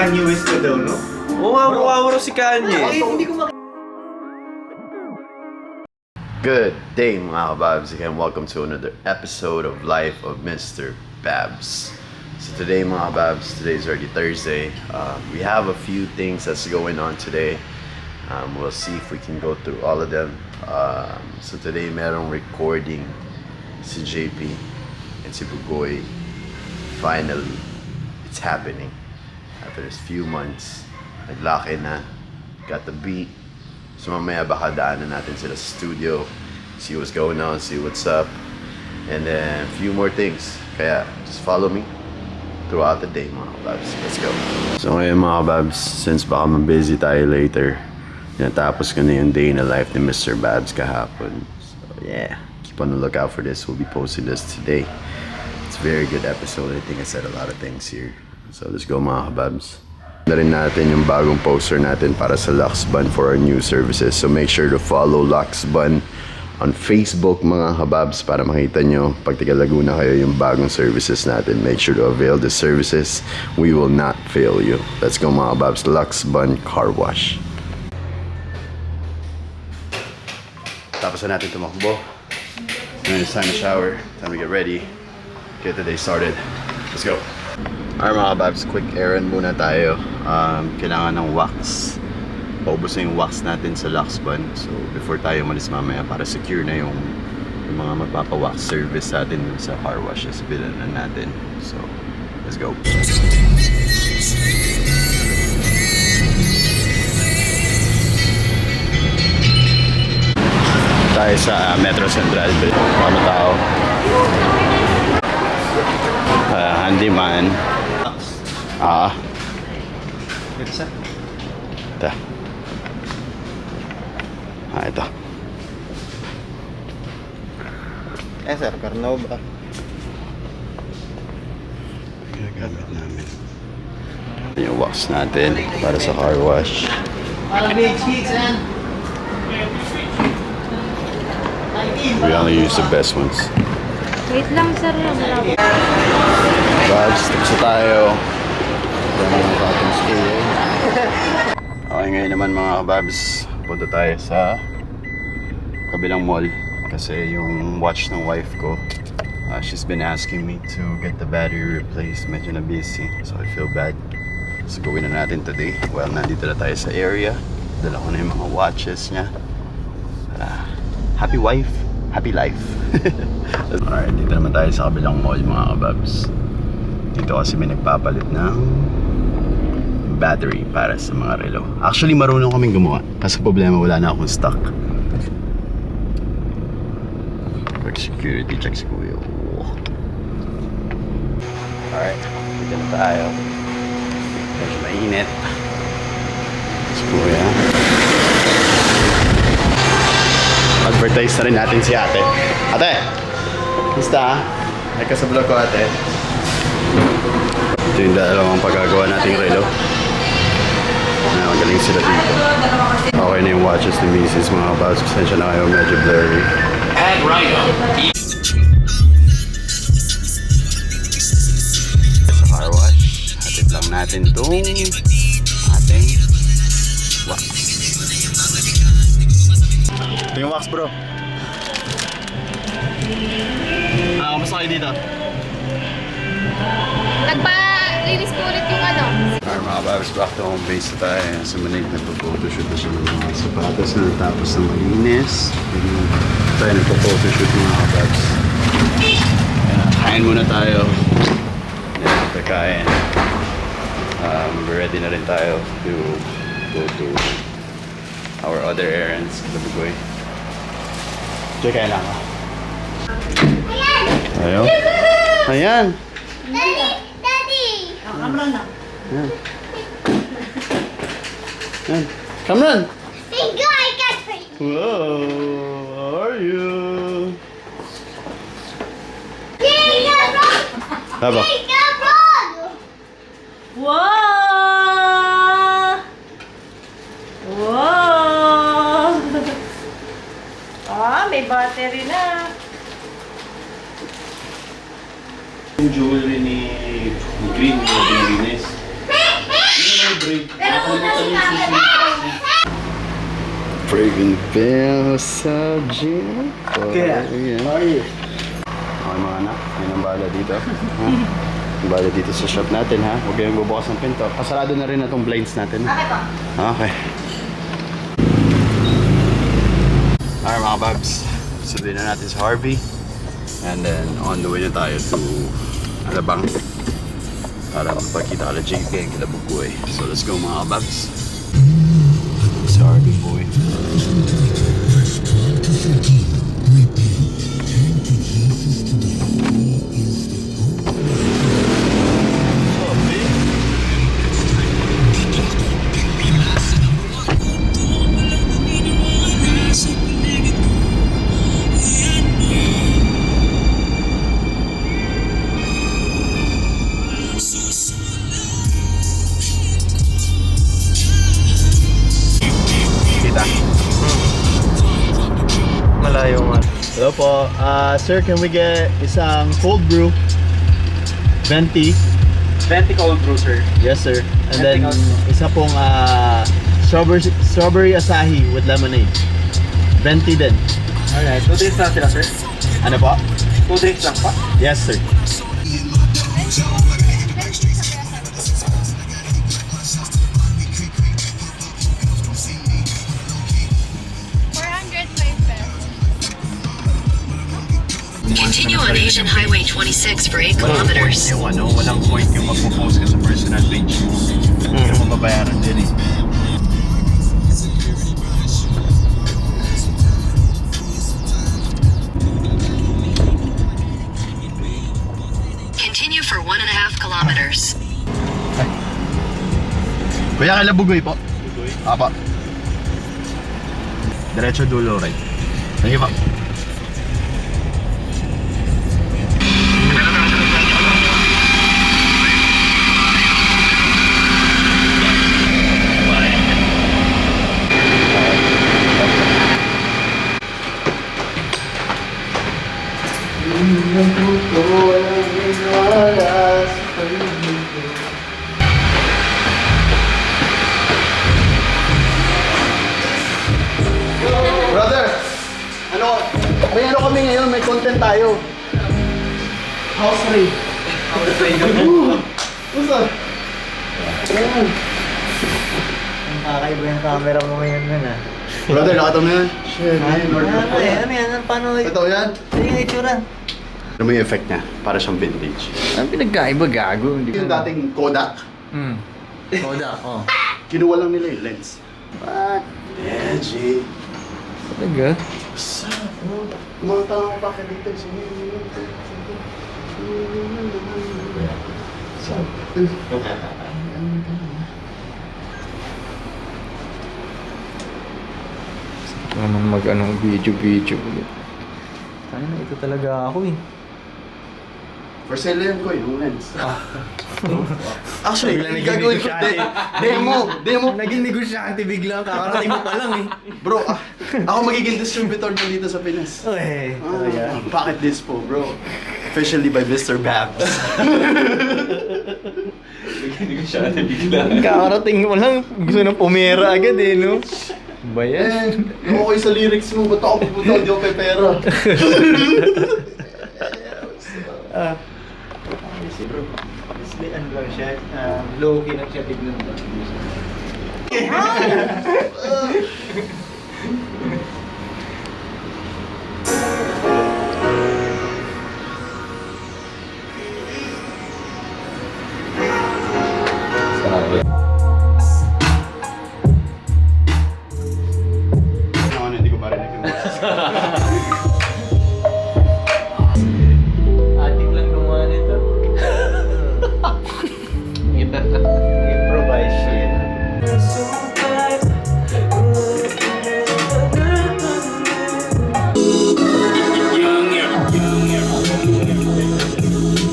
Kanye West ka daw, no? Oo nga, mukha si Kanye. Good day mga kababs, again welcome to another episode of Life of Mr. Babs. So today mga kababs, today is already Thursday. We have a few things that's going on today. We'll see if we can go through all of them. So today merong recording si JP and si Bugoy. Finally, it's happening. After this few months, nag-lock in na, got the beat. So mamaya baka daanan natin sila sa studio, see what's going on, see what's up, and then a few more things. Kaya just follow me throughout the day mga kababs. Let's go. So ngayon mga kababs, since baka ma-busy tayo later, natapos ko na yung day in the life ni Mr. Babs kahapon. So yeah, keep on the lookout for this. We'll be posting this today. It's a very good episode. I think I said a lot of things here. So let's go mga kababs. Na rin natin yung bagong poster natin para sa Lux Bun for our new services. So make sure to follow Lux Bun on Facebook mga kababs para makita nyo pag taga Laguna kayo yung bagong services natin. Make sure to avail the services. We will not fail you. Let's go mga kababs. Lux Bun Car Wash. Tapos na natin tumakbo. Now it's time to shower. Time to get ready. Get the day started. Let's go. Alright mga kababs, quick errand muna tayo. Kailangan ng wax. Paubos na yung wax natin sa Lux Bun. So before tayo umalis mamaya para secure na yung mga magpapawax service sa atin sa car washes, bilan na natin. So let's go. Tayo sa Metro Central. Mga tao. Handyman. Ito. Ito. Ito. Sir, Carnova. Ginagamit namin. Yung wax natin para sa car wash. We only use the best ones. Wait lang sir, Babs, tapos na tayo. Okay, ngayon naman mga kababs, punta tayo sa kabilang mall kasi yung watch ng wife ko, she's been asking me to get the battery replaced. Medyo na busy, so I feel bad. So gawin na natin today. Well, nandito na tayo sa area. Dala ko na yung mga watches niya. Happy wife, happy life. Alright, dito naman tayo sa kabilang mall mga kababs. Dito kasi may nagpapalit ng battery para sa mga relo. Actually, marunong kaming gumawa. Kasi problema, wala na akong stock. Quick security check si Kuya. Alright, dito na tayo. Medyo mainit. Si Kuya. Advertise na rin natin si ate. Ate! Basta, ay ka sa vlog ko ate. Ito yung dalawang pagkagawa nating relo. Magaling sila dito. Okay na yung watches ni Mrs. mga kababs. Pasensya na kayo, medyo blurry. Sa car wash, hatid lang natin itong ating wax. Ito yung wax bro. Kamusta kayo dito? Nagpa-linis po ulit yung ano. Alright mga babs, back to home base na tayo. Sa Manig, nagpo-photoshoot na siya ng mga sapatos na natapos ng malinis. Tayo nagpo-photoshoot mga babs. Kain muna tayo. Yan, pagkain. Ready na rin tayo to go to our other errands. Labugoy. Diyan kaya lang ha? Ayaw? Ayan! Kamran na. Ayan. Ayan. Kamran! Bingo, I got for you. Whoa! How are you? Haba. Wow! Wow! May battery na. Yung jewelry ni Green, yung linis. Hindi naman Friggin' Bell sa gym. Kaya, how are you? Okay mga anak, yun ang bala dito. Ha? Ang bala dito sa shop natin ha. Huwag kayong bubukas ng pinto. Pasarado na rin na itong blinds natin. Okay po. Okay. Alright mga babs. Sabihin na natin sa Harvey. And then on the way na tayo to Alabang. Para magpakita kala JP and kila Bugoy. So let's go mga babs. Si Harvey boy. Malayo nga. Hello po. Sir, can we get isang cold brew? Venti. 20 cold brew, sir. Yes, sir. And Venti then cold brew. isa pong strawberry asahi with lemonade. Venti din. Alright, 2 drinks lang sila, sir. Ano po? 2 drinks lang pa. Yes, sir. Continue on Asian Highway 26 for 8 Walang point kilometers. yung ano, walang point yung magpo-post ka sa personal page mo. Hindi mo mababayaran din eh. Continue for 1.5 kilometers. Kuya, kala Bugoy po. Apa. Diretso dulo, right? Thank you po. Brother! May ano kami ngayon, may content tayo. House raid. Usa? Ayan. Ang kakaiba yung camera mo ngayon nun ah. Brother, nakita mo yan? Shit, man. Ano yan? Paano? Totoo yan? Ano yung itsura? Ano mo yung effect niya? Para siyang vintage. Ang pinagkaiba gago. Hindi Yung dating Kodak, Kodak, oh. kinuha lang nila yung lens. What? Yeah, G. Talaga? What's up, bro? Kumanta ako pa dito. Naman mag-ano, video ulit. Tayo na, ito talaga ako eh. For sale yan ko yung lens. Actually, gagawin ko. Demo. Naging negosyante bigla, kakarating mo pa lang eh. Bro, ako magiging distributor na dito sa Pinas. Okay. Bakit this po, bro? Officially by Mr. Babs. Kakarating mo lang, gusto na pumera agad eh, no? Ba yan? Okay sa lyrics mo, ba't ako pupunta? Hindi ako may pera. Bro, basically ano lang siya, low-key lang siya tignan ba? Ano, hindi ko marinig yung boses. Atik lang gumawa nito. Improvise shit.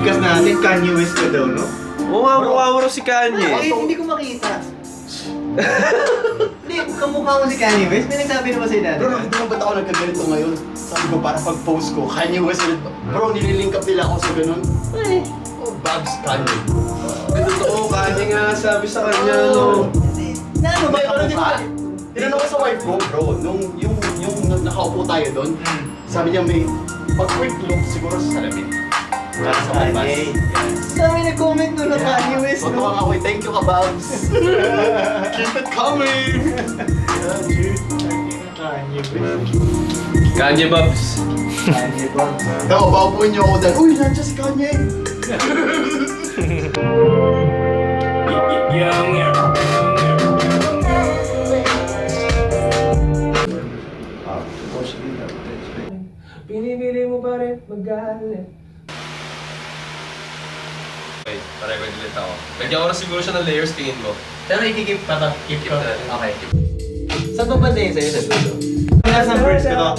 Because natin Kanye West ka daw, no? Oo nga, mukha si Kanye. Eh, hindi ko makita. Hindi, kamukha mo si Kanye West. May nagsabi na ba sa'yo dati? Bro, hindi mo ba't ako nagkaganito ngayon? Sabi ko, para pag-post ko, Kanye West ulit. Bro, nililink up nila ako sa ganun. Oh, Babs Kanye. Totoo, Kanye nga sabi sa kanya, no? Ano ba yun? Di ba? Tinanong ko sa wife ko, bro, yung nakaupo tayo doon, sabi niya may pag-quick look siguro sa salamin. Para sa Kanye. Sabi nag-comment doon na Kanye West. Matuwa ako, thank you ka, Babs. Keep it coming. Yeah, dude. Kanye West. Kanye Babs. Kanye Babs. Ako, paupuin niyo ako dahil, uy, nandiyan si Kanye. Pinibili mo pa rin magalit. Okay, pareho ulit ako. Lagyan ko na siguro siya ng layers, tingin mo. Pero ikikip pa to. Keep ko. natin. Okay. Saan pa ba din sa'yo sa dulo? Nasa verse ko to.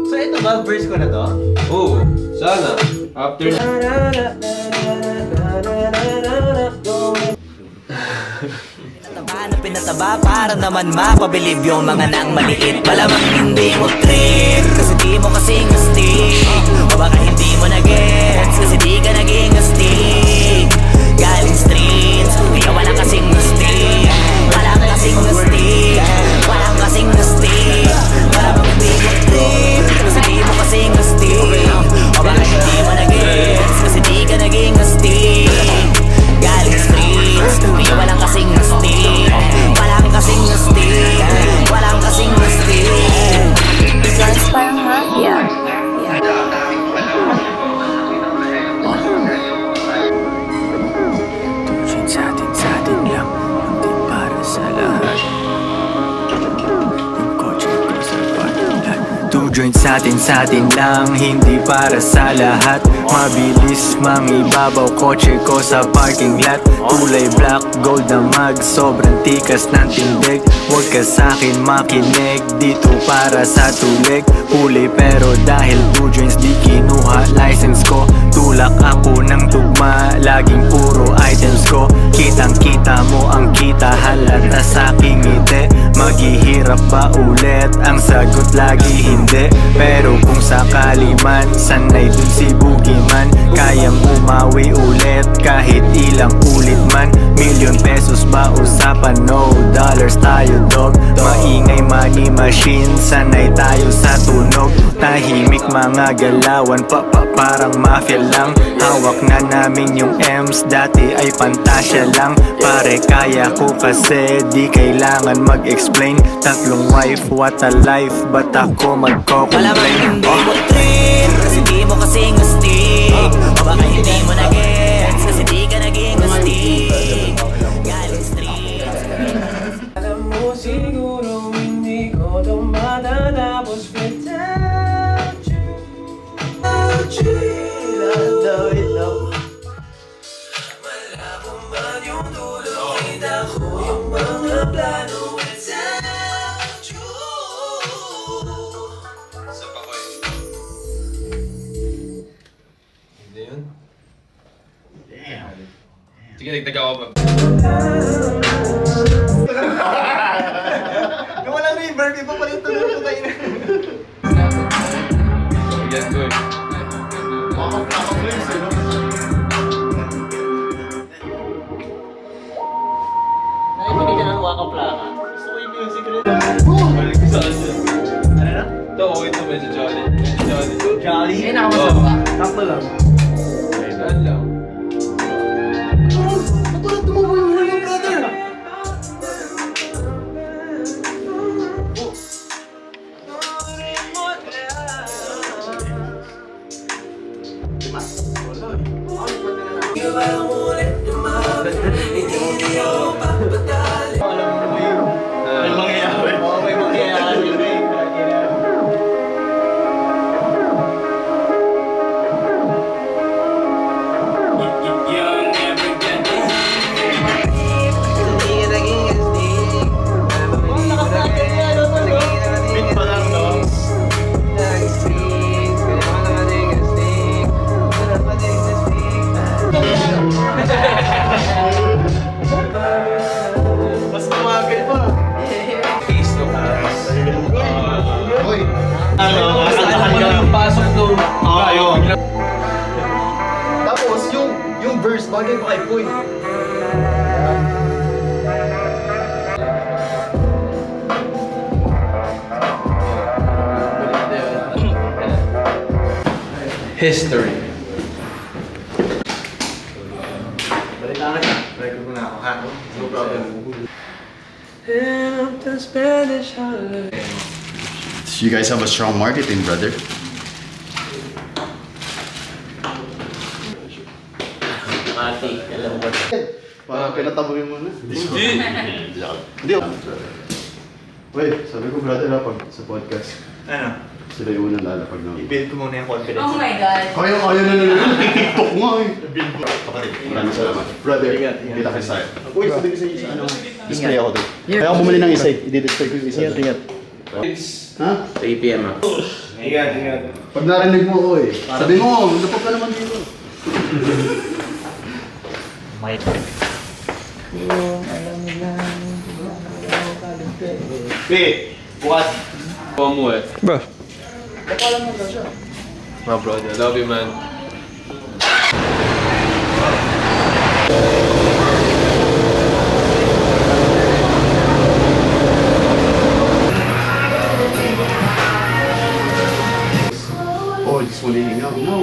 So ito ba, verse ko na to? Oo, sana. After Taba na pinataba para naman mapabilib yung mga nang maliit. Malamang hindi mo trip kasi di mo kasing astig. O baka hindi mo na-gets kasi di ka naging astig. Galing streets, kaya wala kasing astig. Walang kasing astig, walang kasing astig. Malamang hindi mo trip kasi di mo kasing astig. O baka hindi mo na-gets kasi di ka naging astig. Galing streets, kaya walang kasing astig. Walang kasing astig, walang kasing astig. Sounds parang mafia. Sa atin lang, hindi para sa lahat. Yung kotse ko sa paglahat. Two joints sa atin lang, hindi para sa lahat. Mabilis mangibabaw, kotse ko sa parking lot. Kulay black, gold na mag, sobrang tikas ng tindig. Huwag ka sa'kin makinig, dito para sa tulig. Huli pero dahil two joints di kinuha license ko. Tulak ako ng tugma, laging puro items ko. Kitang kita mo ang kita, halata sa aking ngiti. Maghihirap ba ulit? Ang sagot lagi hindi. Pero kung sakali man, sanay dun si Boogeyman. Kayang umawi ulit kahit ilang ulit man. Million pesos ba usapan? No dollars tayo dog. Maingay money machine, sanay tayo sa tunog. Tahimik mga galawan, parang mafia lang. Hawak na namin yung M's, dati ay pantasya lang. Pare kaya ko kasi di kailangan mag-explain. Tatlong wife, what a life, ba't ako magko-complain? Malamang hindi mo trip kasi di mo kasing astig. O baka hindi mo na-gets kasi di ka naging astig. Galing streets. alam mo siguro hindi ko ito matatapos without you. Without you. Malabo man yung dulo, kita ko yung mga plano without you. Isa pa ko eh. Hindi yun? Sige, nagtaga ako ba? Yung walang reverb, iba pa rin tuloy ko tayo. Yan ko eh. Makapag-flames eh, no? Nakikinig ka ng Waka Flaka. Gusto ko yung music rin. Balik ko sa kanya. Ano na? Ito, okay ito. Medyo jolly. Medyo jolly. Jolly? Eh, nakamasama ba? Takto lang. Kailan lang. Ba't walang tumubo yung huli mo, brother? May mangyayari. Oo, may mangyayari. Beat pa lang, no? Mas tumagal pa. Face to face. Uy! Ano? Masasahan ka lang. Pasok nung Oo. Tapos, yung verse, bagay pa kay Puy. history. Balik na kita. Record muna ako, ha? No problem. You guys have a strong marketing, brother. Parang pinataboy mo na. Hindi. Hindi. Wait, sabi ko brother na pag sa podcast, Ano? sila yung unang lalapag na. I-build ko muna yung confidence. Oh my God. Kaya na TikTok nga eh. Kapatid, maraming salamat. Brother, Ingat. kita kayo sa'yo. Uy, sabi ko sa isa, ano, display ako doon. Kaya ako bumili ng isa eh. I-display ko yung isa. Ingat. Ha? 3 p.m. Ingat. Pag narinig mo ako eh, sabi mo, lapag ka naman dito. Bukas. Mo eh. Bro. My brother, love you, man. Oh, just want to hang out. No,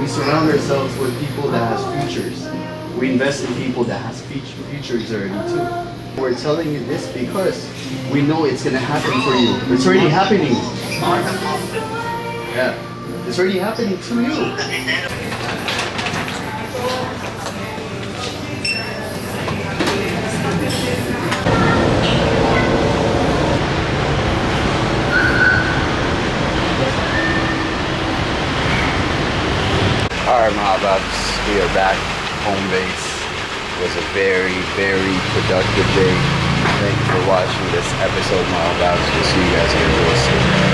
we surround ourselves with people that has futures. We invest in people that has futures already too. We're telling you this because we know it's gonna happen for you. It's already happening. Yeah, it's already happening to you. Alright mga babs, we are back, home base. It was a very, very productive day. Thank you for watching this episode mga babs. We'll see you guys again real soon.